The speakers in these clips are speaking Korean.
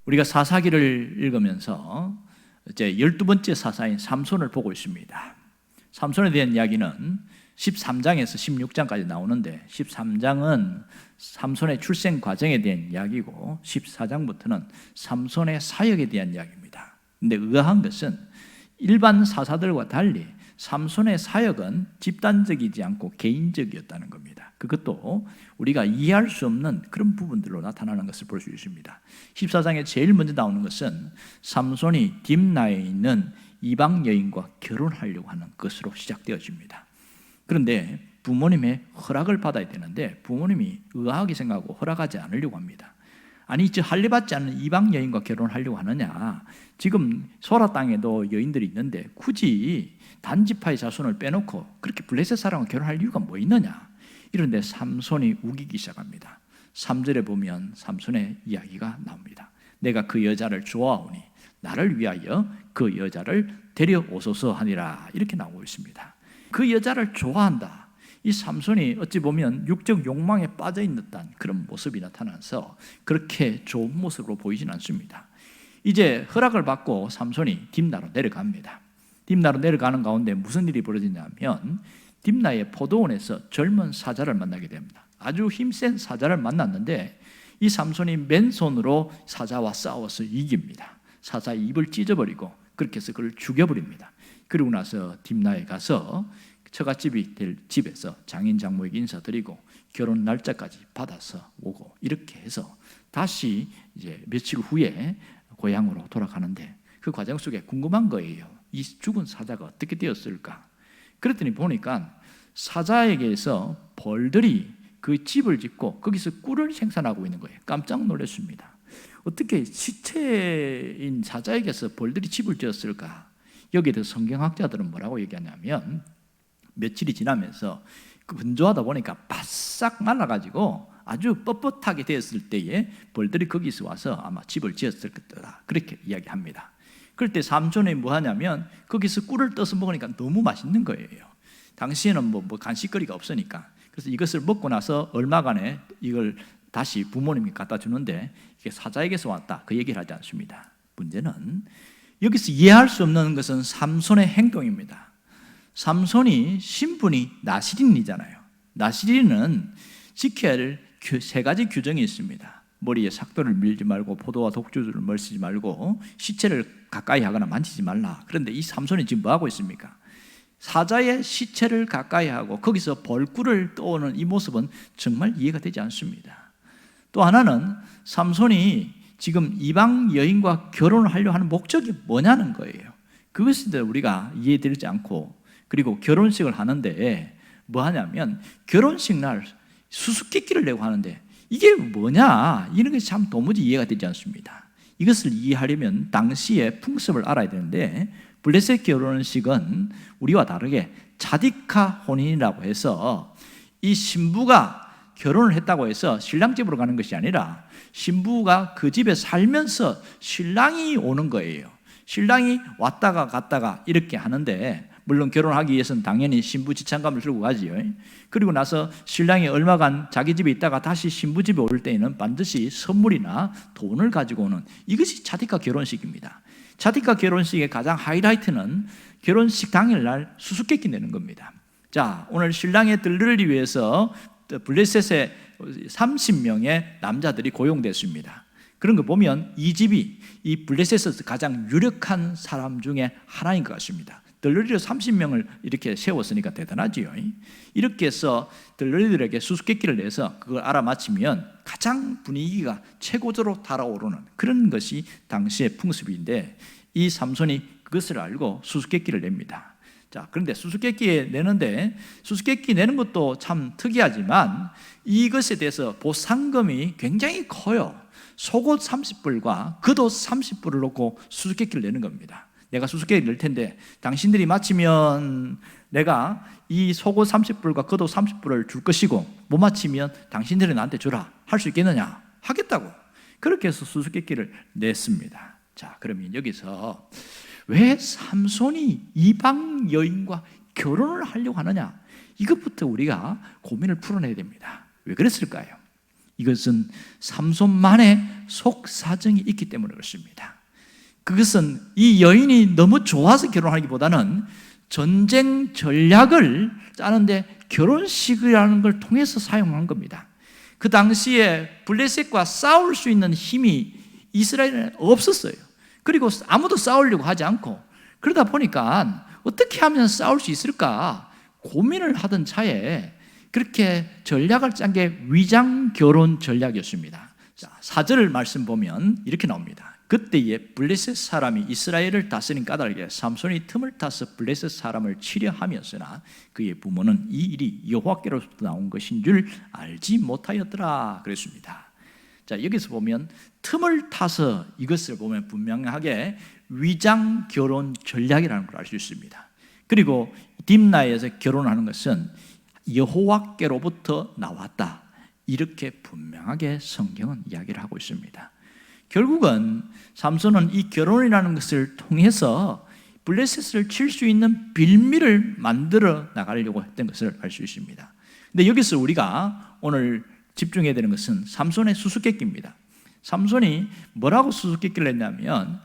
우리가 사사기를 읽으면서 이제 12번째 사사인 삼손을 보고 있습니다. 삼손에 대한 이야기는 13장에서 16장까지 나오는데 13장은 삼손의 출생 과정에 대한 이야기고 14장부터는 삼손의 사역에 대한 이야기입니다. 그런데 의아한 것은 일반 사사들과 달리 삼손의 사역은 집단적이지 않고 개인적이었다는 겁니다. 그것도 우리가 이해할 수 없는 그런 부분들로 나타나는 것을 볼 수 있습니다. 14장에 제일 먼저 나오는 것은 삼손이 딥나에 있는 이방 여인과 결혼하려고 하는 것으로 시작되어집니다. 그런데 부모님의 허락을 받아야 되는데 부모님이 의아하게 생각하고 허락하지 않으려고 합니다. 아니, 저 할례받지 않은 이방 여인과 결혼하려고 하느냐? 지금 소라 땅에도 여인들이 있는데 굳이 단지파의 자손을 빼놓고 그렇게 블레셋 사람과 결혼할 이유가 뭐 있느냐? 이런데 삼손이 우기기 시작합니다. 3절에 보면 삼손의 이야기가 나옵니다. 내가 그 여자를 좋아하오니 나를 위하여 그 여자를 데려오소서 하니라, 이렇게 나오고 있습니다. 그 여자를 좋아한다. 이 삼손이 어찌 보면 육적 욕망에 빠져있는 듯한 그런 모습이 나타나서 그렇게 좋은 모습으로 보이진 않습니다. 이제 허락을 받고 삼손이 딥나로 내려갑니다. 딥나로 내려가는 가운데 무슨 일이 벌어지냐면 딥나의 포도원에서 젊은 사자를 만나게 됩니다. 아주 힘센 사자를 만났는데 이 삼손이 맨손으로 사자와 싸워서 이깁니다. 사자 입을 찢어버리고 그렇게 해서 그를 죽여버립니다. 그리고 나서 딥나에 가서 처갓집이 될 집에서 장인 장모에게 인사드리고 결혼 날짜까지 받아서 오고, 이렇게 해서 다시 이제 며칠 후에 고향으로 돌아가는데 그 과정 속에 궁금한 거예요. 이 죽은 사자가 어떻게 되었을까? 그랬더니 보니까 사자에게서 벌들이 그 집을 짓고 거기서 꿀을 생산하고 있는 거예요. 깜짝 놀랐습니다. 어떻게 시체인 사자에게서 벌들이 집을 지었을까? 여기에 대해서 성경학자들은 뭐라고 얘기하냐면 며칠이 지나면서 건조하다 보니까 바싹 말라가지고 아주 뻣뻣하게 되었을 때에 벌들이 거기서 와서 아마 집을 지었을 거다, 그렇게 이야기합니다. 그럴 때 삼손이 뭐 하냐면 거기서 꿀을 떠서 먹으니까 너무 맛있는 거예요. 당시에는 뭐 간식거리가 없으니까. 그래서 이것을 먹고 나서 얼마간에 이걸 다시 부모님께 갖다 주는데 이게 사자에게서 왔다, 그 얘기를 하지 않습니다. 문제는 여기서 이해할 수 없는 것은 삼손의 행동입니다. 삼손이 신분이 나시린이잖아요. 나시린은 지켜야 할 세 가지 규정이 있습니다. 머리에 삭도를 밀지 말고 포도와 독주를 멀시지 말고 시체를 가까이 하거나 만지지 말라. 그런데 이 삼손이 지금 뭐 하고 있습니까? 사자의 시체를 가까이 하고 거기서 벌꿀을 떠오는 이 모습은 정말 이해가 되지 않습니다. 또 하나는 삼손이 지금 이방 여인과 결혼을 하려고 하는 목적이 뭐냐는 거예요. 그것을 우리가 이해되지 않고, 그리고 결혼식을 하는데 뭐 하냐면 결혼식 날 수수께끼를 내고 하는데 이게 뭐냐, 이런 것이 참 도무지 이해가 되지 않습니다. 이것을 이해하려면 당시의 풍습을 알아야 되는데 블레셋 결혼식은 우리와 다르게 자디카 혼인이라고 해서 이 신부가 결혼을 했다고 해서 신랑 집으로 가는 것이 아니라 신부가 그 집에 살면서 신랑이 오는 거예요. 신랑이 왔다가 갔다가 이렇게 하는데, 물론 결혼하기 위해서는 당연히 신부 지참감을 들고 가지요. 그리고 나서 신랑이 얼마간 자기 집에 있다가 다시 신부 집에 올 때에는 반드시 선물이나 돈을 가지고 오는, 이것이 자디카 결혼식입니다. 자디카 결혼식의 가장 하이라이트는 결혼식 당일날 수수께끼 내는 겁니다. 자, 오늘 신랑의 들르를 위해서 블레셋에 30명의 남자들이 고용됐습니다. 그런 거 보면 이 집이 이 블레셋에서 가장 유력한 사람 중에 하나인 것 같습니다. 들러리로 30명을 이렇게 세웠으니까 대단하지요. 이렇게 해서 들러리들에게 수수께끼를 내서 그걸 알아맞히면 가장 분위기가 최고조로 달아오르는 그런 것이 당시의 풍습인데, 이 삼손이 그것을 알고 수수께끼를 냅니다. 자, 그런데 수수께끼 내는데 수수께끼 내는 것도 참 특이하지만 이것에 대해서 보상금이 굉장히 커요. 속옷 30불과 겉옷 30불을 놓고 수수께끼를 내는 겁니다. 내가 수수께끼를 낼 텐데 당신들이 마치면 내가 이 속옷 30불과 겉옷 30불을 줄 것이고 못 마치면 당신들이 나한테 주라. 할 수 있겠느냐? 하겠다고. 그렇게 해서 수수께끼를 냈습니다. 자, 그러면 여기서 왜 삼손이 이방 여인과 결혼을 하려고 하느냐? 이것부터 우리가 고민을 풀어내야 됩니다. 왜 그랬을까요? 이것은 삼손만의 속 사정이 있기 때문에 그렇습니다. 그것은 이 여인이 너무 좋아서 결혼하기보다는 전쟁 전략을 짜는데 결혼식이라는 걸 통해서 사용한 겁니다. 그 당시에 블레셋과 싸울 수 있는 힘이 이스라엘에 없었어요. 그리고 아무도 싸우려고 하지 않고, 그러다 보니까 어떻게 하면 싸울 수 있을까 고민을 하던 차에 그렇게 전략을 짠 게 위장 결혼 전략이었습니다. 4절 말씀 보면 이렇게 나옵니다. 그때에 블레셋 사람이 이스라엘을 다스린 까닭에 삼손이 틈을 타서 블레셋 사람을 치려 하였으나 그의 부모는 이 일이 여호와께로부터 나온 것인 줄 알지 못하였더라 그랬습니다. 자, 여기서 보면 틈을 타서 이것을 보면 분명하게 위장 결혼 전략이라는 걸 알 수 있습니다. 그리고 딥나에서 결혼하는 것은 여호와께로부터 나왔다, 이렇게 분명하게 성경은 이야기를 하고 있습니다. 결국은 삼손은 이 결혼이라는 것을 통해서 블레셋을 칠 수 있는 빌미를 만들어 나가려고 했던 것을 알 수 있습니다. 근데 여기서 우리가 오늘 집중해야 되는 것은 삼손의 수수께끼입니다. 삼손이 뭐라고 수수께끼를 했냐면,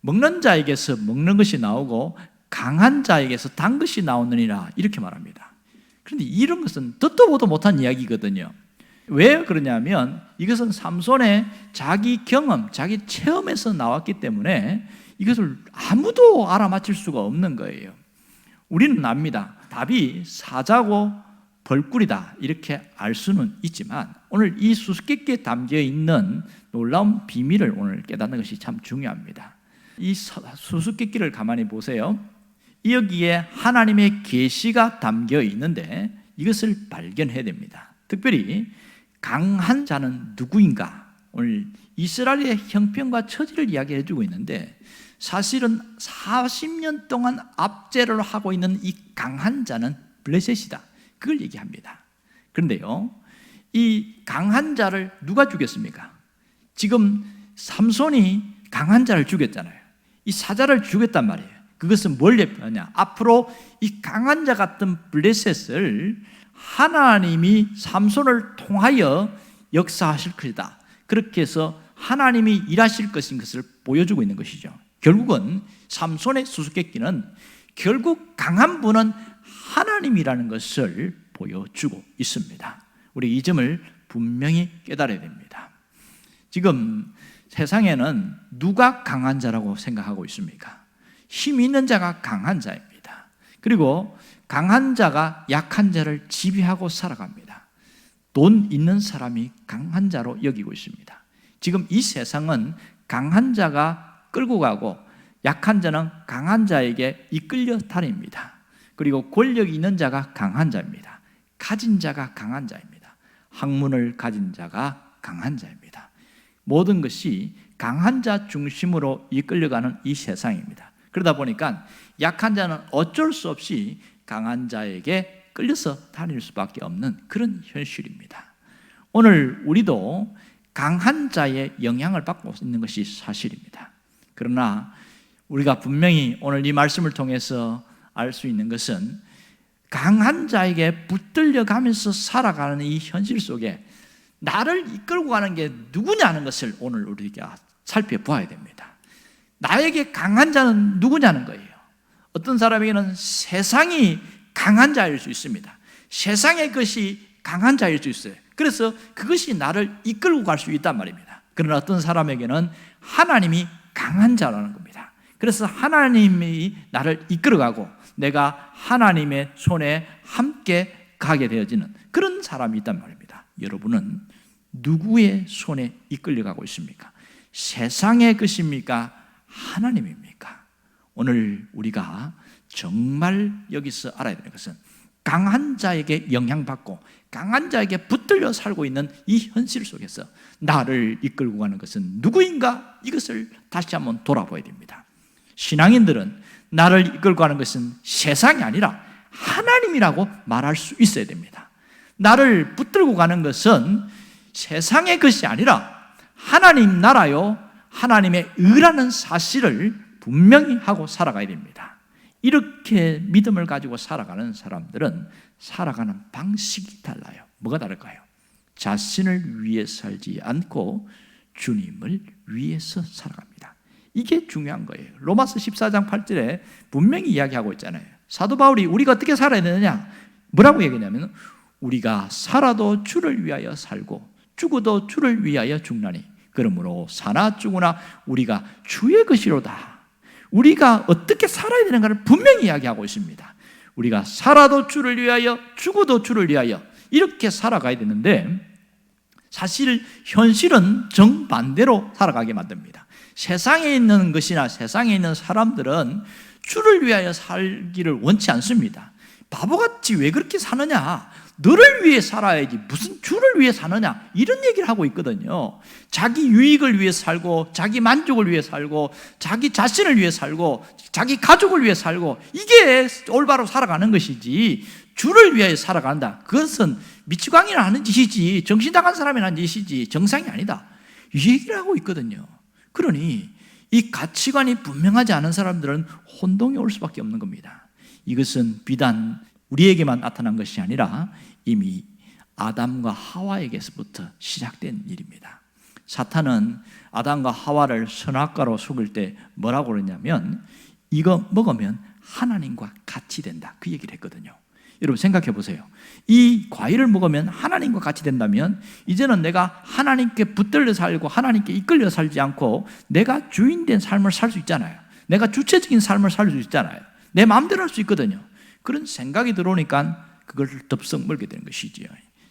먹는 자에게서 먹는 것이 나오고 강한 자에게서 단 것이 나오느니라, 이렇게 말합니다. 그런데 이런 것은 듣도 보도 못한 이야기거든요. 왜 그러냐면 이것은 삼손의 자기 경험, 자기 체험에서 나왔기 때문에 이것을 아무도 알아맞힐 수가 없는 거예요. 우리는 압니다. 답이 사자고 벌꿀이다, 이렇게 알 수는 있지만 오늘 이 수수께끼에 담겨 있는 놀라운 비밀을 오늘 깨닫는 것이 참 중요합니다. 이 수수께끼를 가만히 보세요. 여기에 하나님의 계시가 담겨 있는데 이것을 발견해야 됩니다. 특별히 강한 자는 누구인가? 오늘 이스라엘의 형편과 처지를 이야기해 주고 있는데, 사실은 40년 동안 압제를 하고 있는 이 강한 자는 블레셋이다, 그걸 얘기합니다. 그런데요, 이 강한 자를 누가 죽였습니까? 지금 삼손이 강한 자를 죽였잖아요. 이 사자를 죽였단 말이에요. 그것은 뭘 예표하냐? 앞으로 이 강한 자 같은 블레셋을 하나님이 삼손을 통하여 역사하실 것이다, 그렇게 해서 하나님이 일하실 것인 것을 보여주고 있는 것이죠. 결국은 삼손의 수수께끼는 결국 강한 분은 하나님이라는 것을 보여주고 있습니다. 우리 이 점을 분명히 깨달아야 됩니다. 지금 세상에는 누가 강한 자라고 생각하고 있습니까? 힘 있는 자가 강한 자입니다. 그리고 강한 자가 약한 자를 지배하고 살아갑니다. 돈 있는 사람이 강한 자로 여기고 있습니다. 지금 이 세상은 강한 자가 끌고 가고 약한 자는 강한 자에게 이끌려 다닙니다. 그리고 권력이 있는 자가 강한 자입니다. 가진 자가 강한 자입니다. 학문을 가진 자가 강한 자입니다. 모든 것이 강한 자 중심으로 이끌려가는 이 세상입니다. 그러다 보니까 약한 자는 어쩔 수 없이 강한 자에게 끌려서 다닐 수밖에 없는 그런 현실입니다. 오늘 우리도 강한 자의 영향을 받고 있는 것이 사실입니다. 그러나 우리가 분명히 오늘 이 말씀을 통해서 알 수 있는 것은 강한 자에게 붙들려 가면서 살아가는 이 현실 속에 나를 이끌고 가는 게 누구냐는 것을 오늘 우리가 살펴보아야 됩니다. 나에게 강한 자는 누구냐는 거예요. 어떤 사람에게는 세상이 강한 자일 수 있습니다. 세상의 것이 강한 자일 수 있어요. 그래서 그것이 나를 이끌고 갈 수 있단 말입니다. 그러나 어떤 사람에게는 하나님이 강한 자라는 겁니다. 그래서 하나님이 나를 이끌어가고 내가 하나님의 손에 함께 가게 되어지는 그런 사람이 있단 말입니다. 여러분은 누구의 손에 이끌려가고 있습니까? 세상의 것입니까? 하나님입니까? 오늘 우리가 정말 여기서 알아야 되는 것은 강한 자에게 영향받고 강한 자에게 붙들려 살고 있는 이 현실 속에서 나를 이끌고 가는 것은 누구인가? 이것을 다시 한번 돌아봐야 됩니다. 신앙인들은 나를 이끌고 가는 것은 세상이 아니라 하나님이라고 말할 수 있어야 됩니다. 나를 붙들고 가는 것은 세상의 것이 아니라 하나님 나라요, 하나님의 의라는 사실을 분명히 하고 살아가야 됩니다. 이렇게 믿음을 가지고 살아가는 사람들은 살아가는 방식이 달라요. 뭐가 다를까요? 자신을 위해 살지 않고 주님을 위해서 살아갑니다. 이게 중요한 거예요. 로마서 14장 8절에 분명히 이야기하고 있잖아요. 사도 바울이 우리가 어떻게 살아야 되느냐? 뭐라고 얘기하냐면 우리가 살아도 주를 위하여 살고 죽어도 주를 위하여 죽나니 그러므로 사나 죽으나 우리가 주의 것이로다. 우리가 어떻게 살아야 되는가를 분명히 이야기하고 있습니다. 우리가 살아도 주를 위하여 죽어도 주를 위하여 이렇게 살아가야 되는데 사실 현실은 정반대로 살아가게 만듭니다. 세상에 있는 것이나 세상에 있는 사람들은 주를 위하여 살기를 원치 않습니다. 바보같이 왜 그렇게 사느냐? 너를 위해 살아야지 무슨 주를 위해 사느냐? 이런 얘기를 하고 있거든요. 자기 유익을 위해 살고 자기 만족을 위해 살고 자기 자신을 위해 살고 자기 가족을 위해 살고 이게 올바로 살아가는 것이지 주를 위하여 살아간다. 그것은 미치광이나 하는 짓이지 정신 나간 사람이 하는 짓이지 정상이 아니다. 이 얘기를 하고 있거든요. 그러니 이 가치관이 분명하지 않은 사람들은 혼동이 올 수밖에 없는 겁니다. 이것은 비단 우리에게만 나타난 것이 아니라 이미 아담과 하와에게서부터 시작된 일입니다. 사탄은 아담과 하와를 선악과로 속일 때 뭐라고 그러냐면 이거 먹으면 하나님과 같이 된다 그 얘기를 했거든요. 여러분 생각해 보세요. 이 과일을 먹으면 하나님과 같이 된다면 이제는 내가 하나님께 붙들려 살고 하나님께 이끌려 살지 않고 내가 주인된 삶을 살 수 있잖아요. 내가 주체적인 삶을 살 수 있잖아요. 내 마음대로 할 수 있거든요. 그런 생각이 들어오니까 그걸 덥석 멀게 되는 것이지요.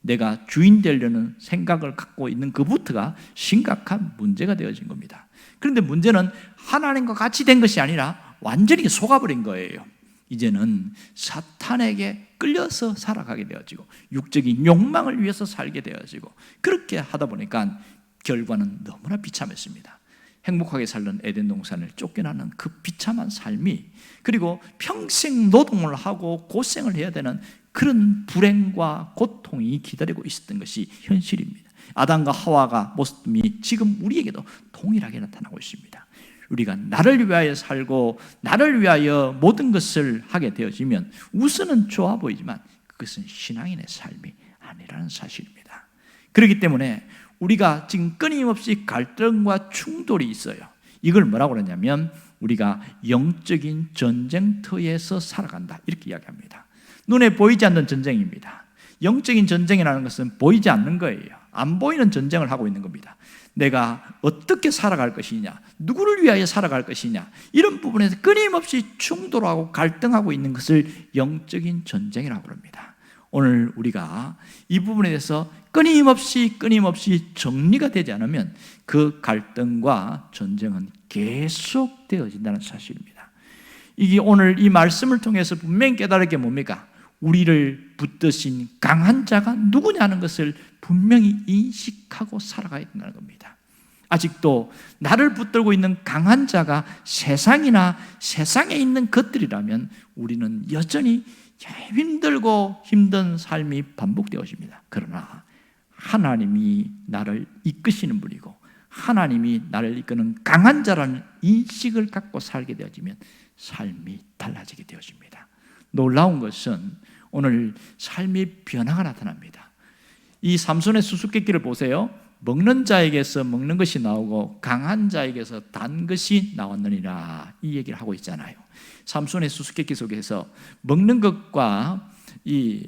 내가 주인 되려는 생각을 갖고 있는 그부터가 심각한 문제가 되어진 겁니다. 그런데 문제는 하나님과 같이 된 것이 아니라 완전히 속아버린 거예요. 이제는 사탄에게 끌려서 살아가게 되어지고 육적인 욕망을 위해서 살게 되어지고 그렇게 하다 보니까 결과는 너무나 비참했습니다. 행복하게 살던 에덴 동산을 쫓겨나는 그 비참한 삶이 그리고 평생 노동을 하고 고생을 해야 되는 그런 불행과 고통이 기다리고 있었던 것이 현실입니다. 아담과 하와가 모습이 지금 우리에게도 동일하게 나타나고 있습니다. 우리가 나를 위하여 살고 나를 위하여 모든 것을 하게 되어지면 우선은 좋아 보이지만 그것은 신앙인의 삶이 아니라는 사실입니다. 그렇기 때문에 우리가 지금 끊임없이 갈등과 충돌이 있어요. 이걸 뭐라고 그러냐면 우리가 영적인 전쟁터에서 살아간다 이렇게 이야기합니다. 눈에 보이지 않는 전쟁입니다. 영적인 전쟁이라는 것은 보이지 않는 거예요. 안 보이는 전쟁을 하고 있는 겁니다. 내가 어떻게 살아갈 것이냐, 누구를 위하여 살아갈 것이냐, 이런 부분에서 끊임없이 충돌하고 갈등하고 있는 것을 영적인 전쟁이라고 합니다. 오늘 우리가 이 부분에 대해서 끊임없이 정리가 되지 않으면 그 갈등과 전쟁은 계속되어진다는 사실입니다. 이게 오늘 이 말씀을 통해서 분명히 깨달을 게 뭡니까? 우리를 붙드신 강한 자가 누구냐는 것을 분명히 인식하고 살아가야 된다는 겁니다. 아직도 나를 붙들고 있는 강한 자가 세상이나 세상에 있는 것들이라면 우리는 여전히 힘들고 힘든 삶이 반복되어집니다. 그러나 하나님이 나를 이끄시는 분이고 하나님이 나를 이끄는 강한 자라는 인식을 갖고 살게 되어지면 삶이 달라지게 되어집니다. 놀라운 것은 오늘 삶의 변화가 나타납니다. 이 삼손의 수수께끼를 보세요. 먹는 자에게서 먹는 것이 나오고 강한 자에게서 단 것이 나왔느니라 이 얘기를 하고 있잖아요. 삼손의 수수께끼 속에서 먹는 것과 이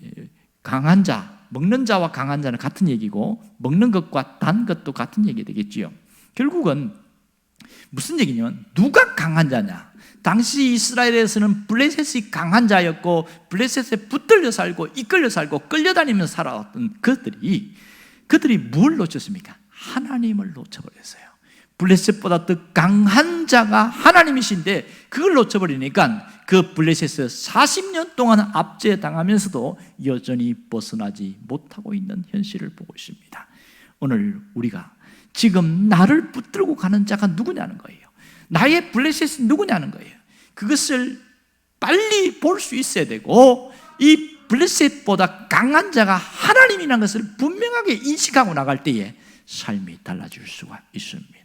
강한 자, 먹는 자와 강한 자는 같은 얘기고 먹는 것과 단 것도 같은 얘기 되겠지요. 결국은 무슨 얘기냐면 누가 강한 자냐? 당시 이스라엘에서는 블레셋이 강한 자였고 블레셋에 붙들려 살고 이끌려 살고 끌려다니면서 살아왔던 그들이 뭘 놓쳤습니까? 하나님을 놓쳐버렸어요. 블레셋보다 더 강한 자가 하나님이신데 그걸 놓쳐버리니까 그 블레셋에서 40년 동안 압제당하면서도 여전히 벗어나지 못하고 있는 현실을 보고 있습니다. 오늘 우리가 지금 나를 붙들고 가는 자가 누구냐는 거예요. 나의 블레셋이 누구냐는 거예요. 그것을 빨리 볼 수 있어야 되고 이 블레셋보다 강한 자가 하나님이라는 것을 분명하게 인식하고 나갈 때에 삶이 달라질 수가 있습니다.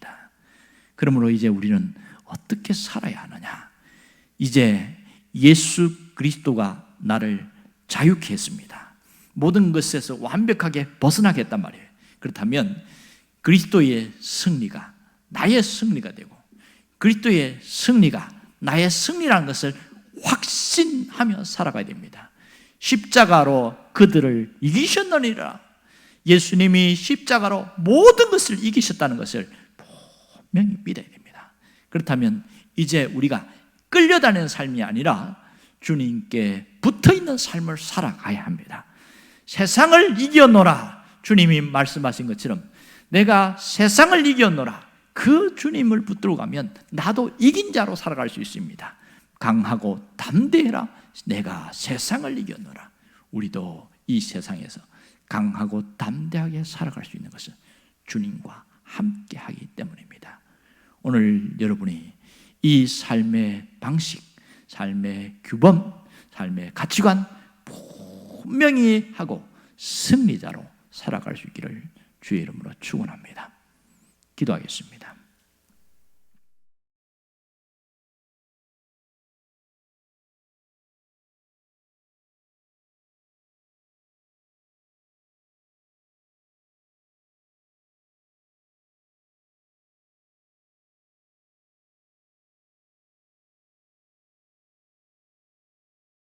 그러므로 이제 우리는 어떻게 살아야 하느냐? 이제 예수 그리스도가 나를 자유케 했습니다. 모든 것에서 완벽하게 벗어나겠단 말이에요. 그렇다면 그리스도의 승리가 나의 승리가 되고 그리스도의 승리가 나의 승리라는 것을 확신하며 살아가야 됩니다. 십자가로 그들을 이기셨느니라. 예수님이 십자가로 모든 것을 이기셨다는 것을 분명히 믿어야 됩니다. 그렇다면 이제 우리가 끌려다니는 삶이 아니라 주님께 붙어있는 삶을 살아가야 합니다. 세상을 이겨노라. 주님이 말씀하신 것처럼 내가 세상을 이겨노라. 그 주님을 붙들고 가면 나도 이긴 자로 살아갈 수 있습니다. 강하고 담대해라. 내가 세상을 이겨노라. 우리도 이 세상에서 강하고 담대하게 살아갈 수 있는 것은 주님과 함께 하기 때문입니다. 오늘 여러분이 이 삶의 방식, 삶의 규범, 삶의 가치관 분명히 하고 승리자로 살아갈 수 있기를 주의 이름으로 축원합니다. 기도하겠습니다.